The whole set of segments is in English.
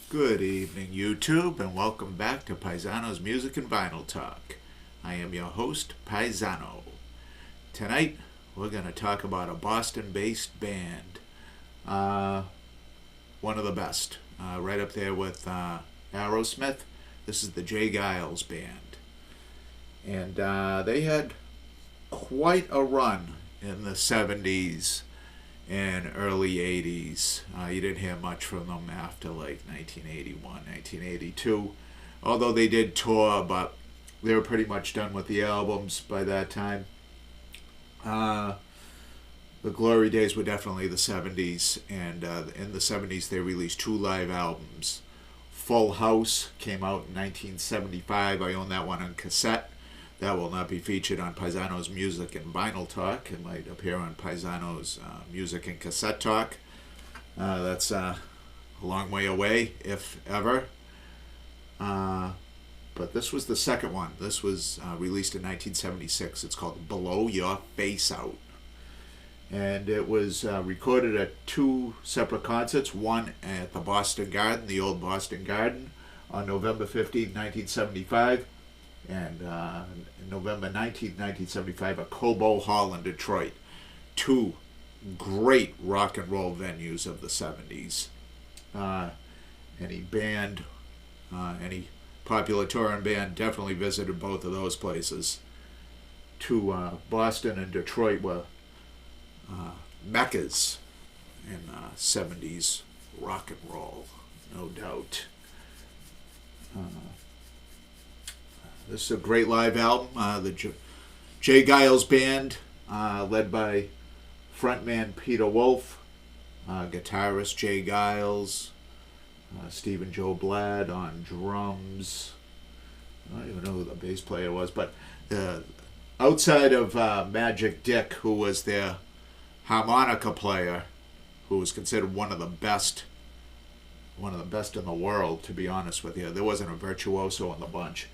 Good evening, YouTube, and welcome back to Paisano's Music and Vinyl Talk. I am your host, Paisano. Tonight, we're going to talk about a Boston-based band. One of the best. Right up there with Aerosmith. This is the Geils band. And they had quite a run in the 70s and early 80s. You didn't hear much from them after like 1981, 1982. Although they did tour, but they were pretty much done with the albums by that time. The glory days were definitely the 70s, and in the 70s they released 2 live albums. Full House came out in 1975. I own that one on cassette. That will not be featured on Paisano's Music and Vinyl Talk. It might appear on Paisano's Music and Cassette Talk. That's a long way away, if ever. But this was the second one. This was released in 1976. It's called Blow Your Face Out. And it was recorded at 2 separate concerts. One at the Boston Garden, the old Boston Garden, on November 15, 1975. And November 19th, 1975, at Cobo Hall in Detroit. 2 great rock and roll venues of the 70s. Any popular touring band definitely visited both of those places. Boston and Detroit were meccas in 70s rock and roll, no doubt. This is a great live album. The J. Geils Band, led by frontman Peter Wolf, guitarist J. Geils, Stephen Joe Bladd on drums. I don't even know who the bass player was, but outside of Magic Dick, who was their harmonica player, who was considered one of the best in the world, to be honest with you. There wasn't a virtuoso in the bunch.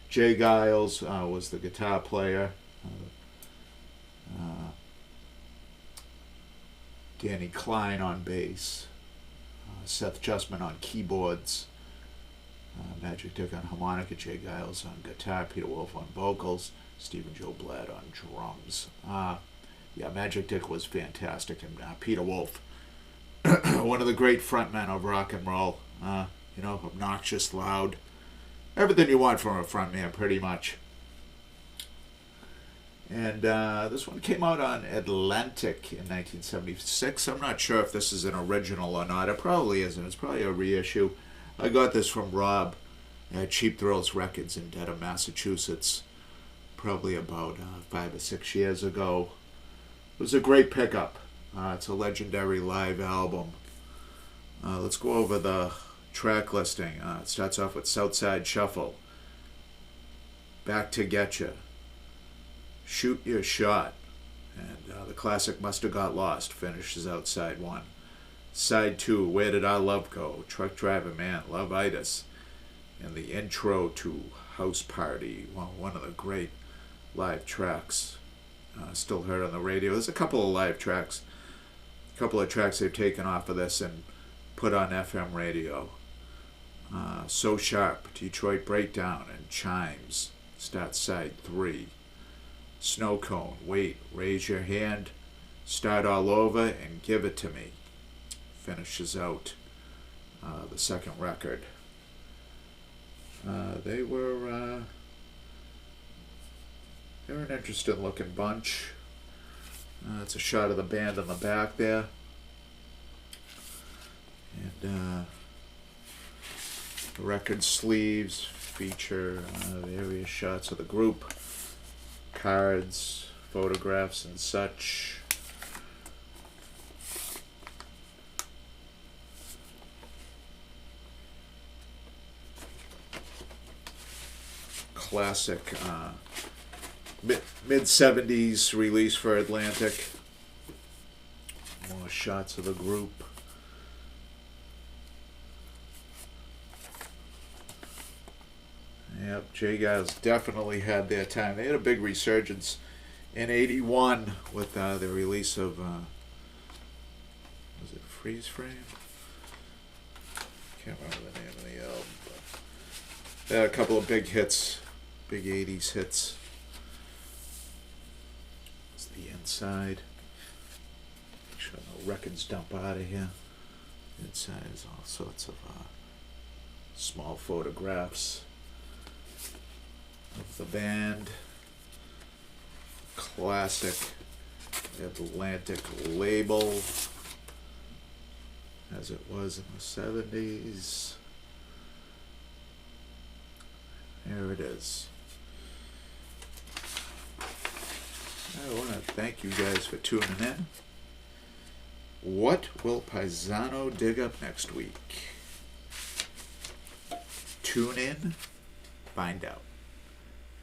J. Geils was the guitar player. Danny Klein on bass. Seth Justman on keyboards. Magic Dick on harmonica. J. Geils on guitar. Peter Wolf on vocals. Stephen Joe Bladd on drums. Magic Dick was fantastic. And Peter Wolf, one of the great frontmen of rock and roll. Obnoxious, loud. Everything you want from a frontman, pretty much. And this one came out on Atlantic in 1976. I'm not sure if this is an original or not. It probably isn't. It's probably a reissue. I got this from Rob at Cheap Thrills Records in Dedham, Massachusetts, probably about 5 or 6 years ago. It was a great pickup. It's a legendary live album. Let's go over the track listing. It starts off with Southside Shuffle, Back to Getcha, Shoot Your Shot, and the classic Must Have Got Lost finishes out side 1. Side 2, Where Did Our Love Go, Truck Driver Man, Love-itis, and the intro to House Party, one of the great live tracks still heard on the radio. There's a couple of live tracks, a couple of tracks they've taken off of this and put on FM radio. So Sharp, Detroit Breakdown, and Chimes start side 3. Snow Cone, Wait, Raise Your Hand, Start All Over, and Give It To Me finishes out the second record. They were an interesting looking bunch. It's a shot of the band on the back there. And the record sleeves feature various shots of the group, cards, photographs, and such. Classic mid-70s release for Atlantic. More shots of the group. Yep, J. Geils definitely had their time. They had a big resurgence in '81 with the release of was it Freeze Frame? Can't remember the name A couple of big hits, big 80s hits. It's the inside. Make sure no records dump out of here. Inside is all sorts of small photographs of the band. Classic Atlantic label, as it was in the 70s. There it is. I want to thank you guys for tuning in. What will Paisano dig up next week? Tune in, find out.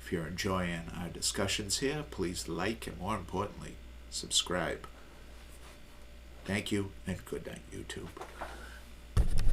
If you're enjoying our discussions here, please like and, more importantly, subscribe. Thank you, and good night, YouTube.